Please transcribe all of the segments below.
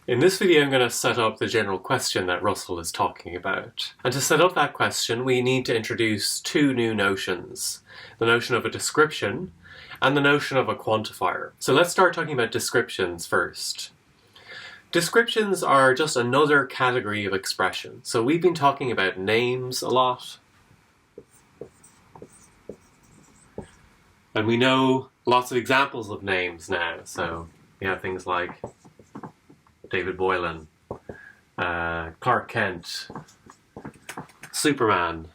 In this video, I'm going to set up the general question that Russell is talking about. And to set up that question, we need to introduce two new notions. The notion of a description and the notion of a quantifier. So let's start talking about descriptions first. Descriptions are just another category of expression. So we've been talking about names a lot. And we know lots of examples of names now. So we have things like David Boylan, Clark Kent, Superman,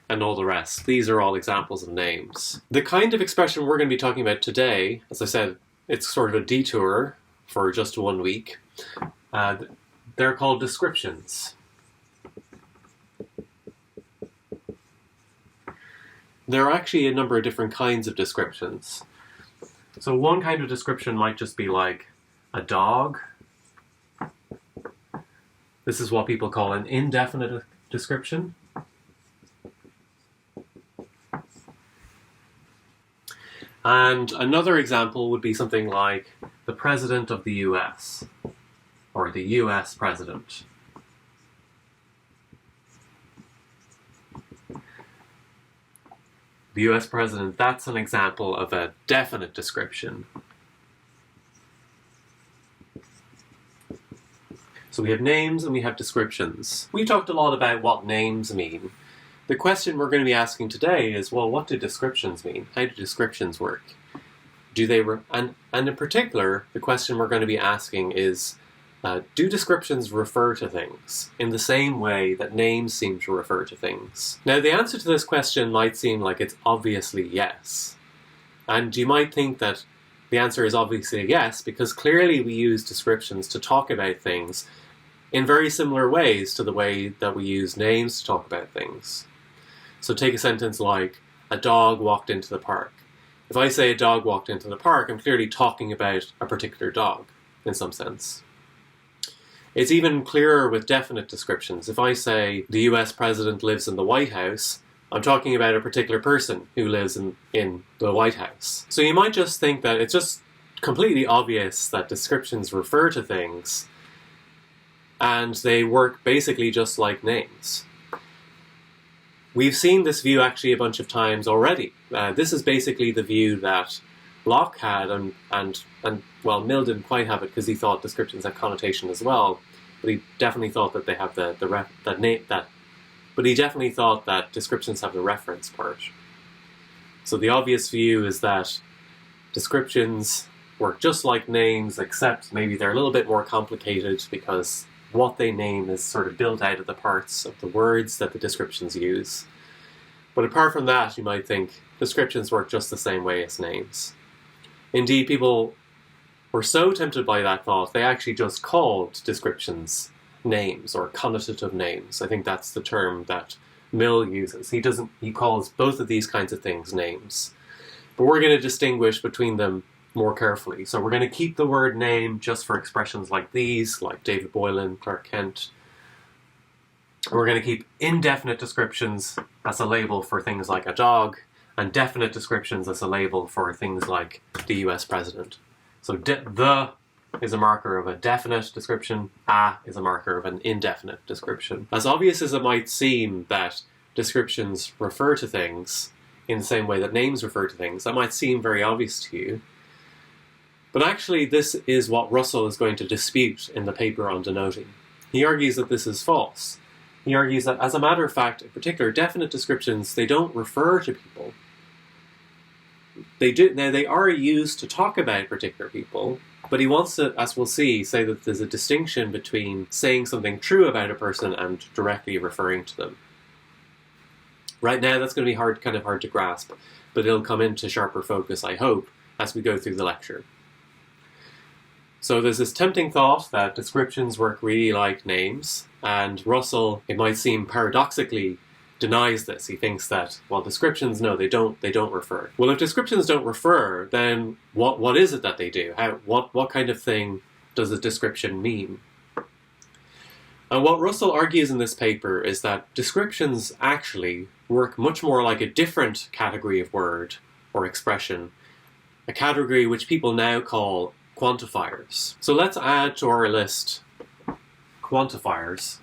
and all the rest. These are all examples of names. The kind of expression we're going to be talking about today, as I said, it's sort of a detour for just 1 week. They're called descriptions. There are actually a number of different kinds of descriptions. So one kind of description might just be like a dog. This is what people call an indefinite description. And another example would be something like the President of the US, or the US President. The US President, that's an example of a definite description. So we have names and we have descriptions. We talked a lot about what names mean. The question we're going to be asking today is, well, what do descriptions mean? How do descriptions work? Do they and in particular, the question we're going to be asking is, do descriptions refer to things in the same way that names seem to refer to things? Now, the answer to this question might seem like it's obviously yes. And you might think that the answer is obviously yes, because clearly we use descriptions to talk about things in very similar ways to the way that we use names to talk about things. So take a sentence like, a dog walked into the park. If I say a dog walked into the park, I'm clearly talking about a particular dog, in some sense. It's even clearer with definite descriptions. If I say, the US President lives in the White House, I'm talking about a particular person who lives in the White House. So you might just think that it's just completely obvious that descriptions refer to things, and they work basically just like names. We've seen this view actually a bunch of times already. This is basically the view that Locke had, and well, Mill didn't quite have it because he thought descriptions have connotation as well, but he definitely thought that they have but he definitely thought that descriptions have the reference part. So the obvious view is that descriptions work just like names, except maybe they're a little bit more complicated because what they name is sort of built out of the parts of the words that the descriptions use. But apart from that, you might think descriptions work just the same way as names. Indeed, people were so tempted by that thought, they actually just called descriptions names or connotative names. I think that's the term that Mill uses. He calls both of these kinds of things names. But we're going to distinguish between them more carefully. So we're going to keep the word name just for expressions like these, like David Boylan, Clark Kent. We're going to keep indefinite descriptions as a label for things like a dog, and definite descriptions as a label for things like the US President. So the is a marker of a definite description, a is a marker of an indefinite description. As obvious as it might seem that descriptions refer to things in the same way that names refer to things, that might seem very obvious to you. But actually, this is what Russell is going to dispute in the paper on denoting. He argues that this is false. He argues that, as a matter of fact, in particular, definite descriptions, they don't refer to people. Now, they are used to talk about particular people, but he wants to, as we'll see, say that there's a distinction between saying something true about a person and directly referring to them. Right now, that's going to be kind of hard to grasp, but it'll come into sharper focus, I hope, as we go through the lecture. So there's this tempting thought that descriptions work really like names, and Russell, it might seem paradoxically, denies this. He thinks that, well, descriptions, no, they don't refer. Well, if descriptions don't refer, then what is it that they do? What kind of thing does a description mean? And what Russell argues in this paper is that descriptions actually work much more like a different category of word or expression, a category which people now call quantifiers. So let's add to our list quantifiers.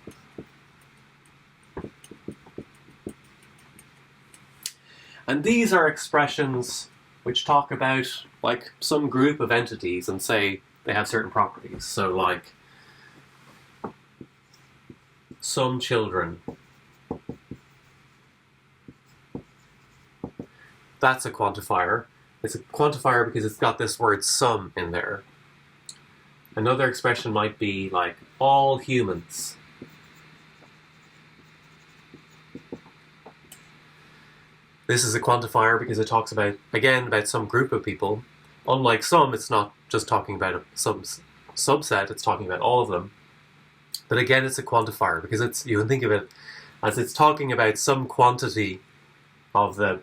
And these are expressions which talk about like some group of entities and say they have certain properties. So like some children. That's a quantifier. It's a quantifier because it's got this word some in there. Another expression might be like all humans. This is a quantifier because it talks about, again, about some group of people. Unlike some, it's not just talking about a subset, it's talking about all of them. But again, it's a quantifier because you can think of it as it's talking about some quantity of the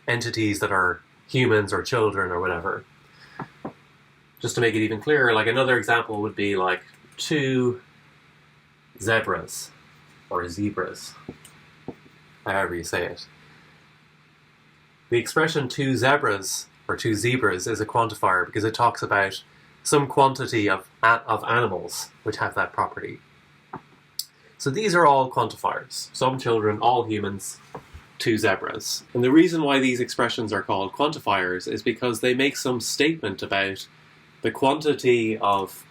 entities that are humans or children or whatever. Just to make it even clearer, like another example would be like 2 zebras or zebras, however you say it. The expression 2 zebras or 2 zebras is a quantifier because it talks about some quantity of animals which have that property. So these are all quantifiers. Some children, all humans, 2 zebras. And the reason why these expressions are called quantifiers is because they make some statement about the quantity of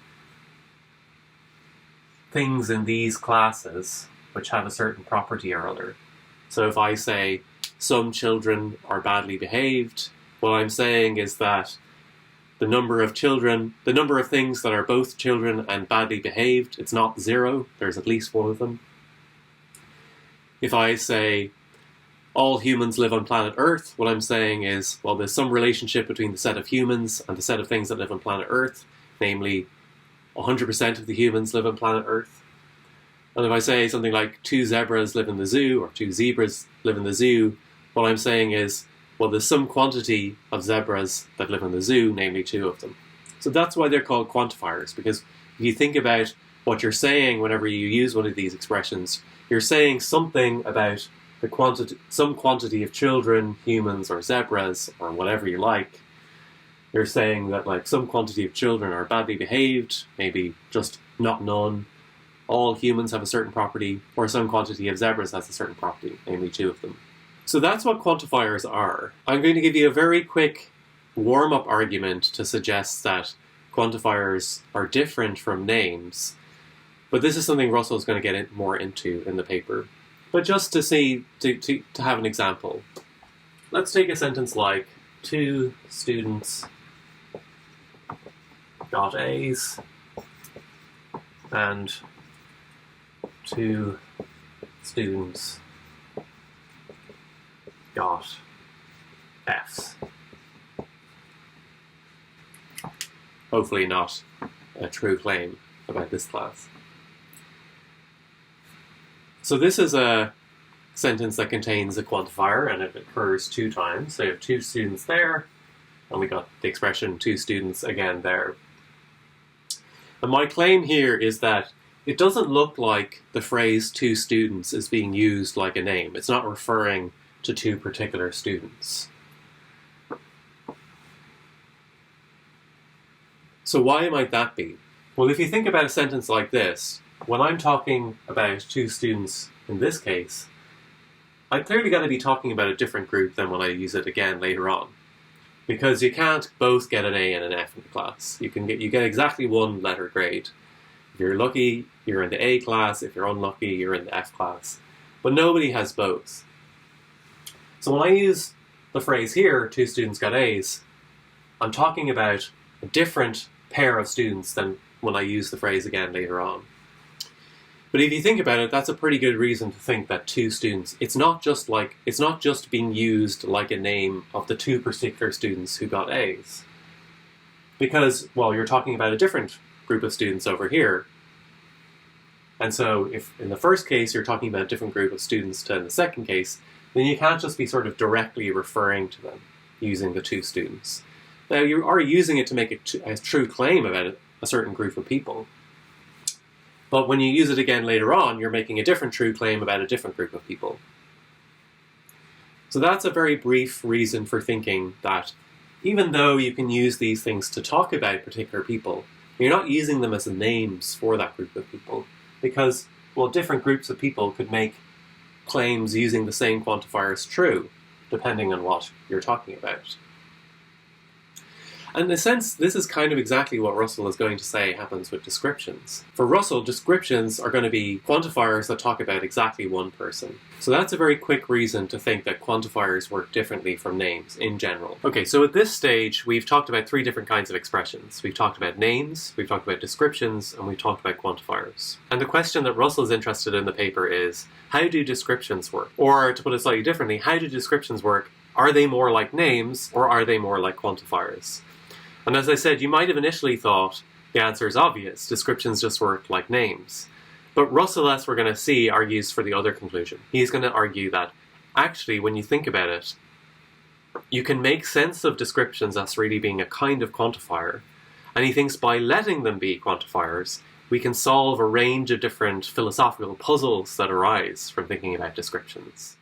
things in these classes which have a certain property or other. So if I say some children are badly behaved, what I'm saying is that the number of things that are both children and badly behaved, it's not 0, there's at least one of them. If I say all humans live on planet Earth, what I'm saying is, well, there's some relationship between the set of humans and the set of things that live on planet Earth, namely 100% of the humans live on planet Earth. And if I say something like 2 zebras live in the zoo, or 2 zebras live in the zoo, what I'm saying is, well, there's some quantity of zebras that live in the zoo, namely 2 of them. So that's why they're called quantifiers, because if you think about what you're saying whenever you use one of these expressions, you're saying something about some quantity of children, humans, or zebras, or whatever you like. You're saying that like some quantity of children are badly behaved, maybe just not none. All humans have a certain property, or some quantity of zebras has a certain property, namely 2 of them. So that's what quantifiers are. I'm going to give you a very quick warm-up argument to suggest that quantifiers are different from names, but this is something Russell's going to get more into in the paper. But just to see, to have an example, let's take a sentence like 2 students got A's and 2 students got F's. Hopefully not a true claim about this class. So this is a sentence that contains a quantifier and it occurs 2 times. So you have 2 students there, and we got the expression 2 students again there. And my claim here is that it doesn't look like the phrase 2 students is being used like a name. It's not referring to 2 particular students. So why might that be? Well, if you think about a sentence like this, when I'm talking about 2 students in this case, I'm clearly going to be talking about a different group than when I use it again later on. Because you can't both get an A and an F in the class. You get exactly 1 letter grade. If you're lucky, you're in the A class. If you're unlucky, you're in the F class. But nobody has both. So when I use the phrase here, 2 students got A's, I'm talking about a different pair of students than when I use the phrase again later on. But if you think about it, that's a pretty good reason to think that 2 students, it's not just being used like a name of the 2 particular students who got A's. Because, well, you're talking about a different group of students over here. And so if in the first case you're talking about a different group of students to in the second case, then you can't just be sort of directly referring to them using the 2 students. Now, you are using it to make a true claim about a certain group of people. But when you use it again later on, you're making a different true claim about a different group of people. So that's a very brief reason for thinking that even though you can use these things to talk about particular people, you're not using them as names for that group of people. because, well, different groups of people could make claims using the same quantifiers true, depending on what you're talking about. And in a sense, this is kind of exactly what Russell is going to say happens with descriptions. For Russell, descriptions are going to be quantifiers that talk about exactly one person. So that's a very quick reason to think that quantifiers work differently from names in general. Okay, so at this stage, we've talked about 3 different kinds of expressions. We've talked about names, we've talked about descriptions, and we've talked about quantifiers. And the question that Russell is interested in the paper is, how do descriptions work? Or, to put it slightly differently, how do descriptions work? Are they more like names, or are they more like quantifiers? And as I said, you might have initially thought the answer is obvious. Descriptions just work like names. But Russell, as we're going to see, argues for the other conclusion. He's going to argue that, actually, when you think about it, you can make sense of descriptions as really being a kind of quantifier. And he thinks by letting them be quantifiers, we can solve a range of different philosophical puzzles that arise from thinking about descriptions.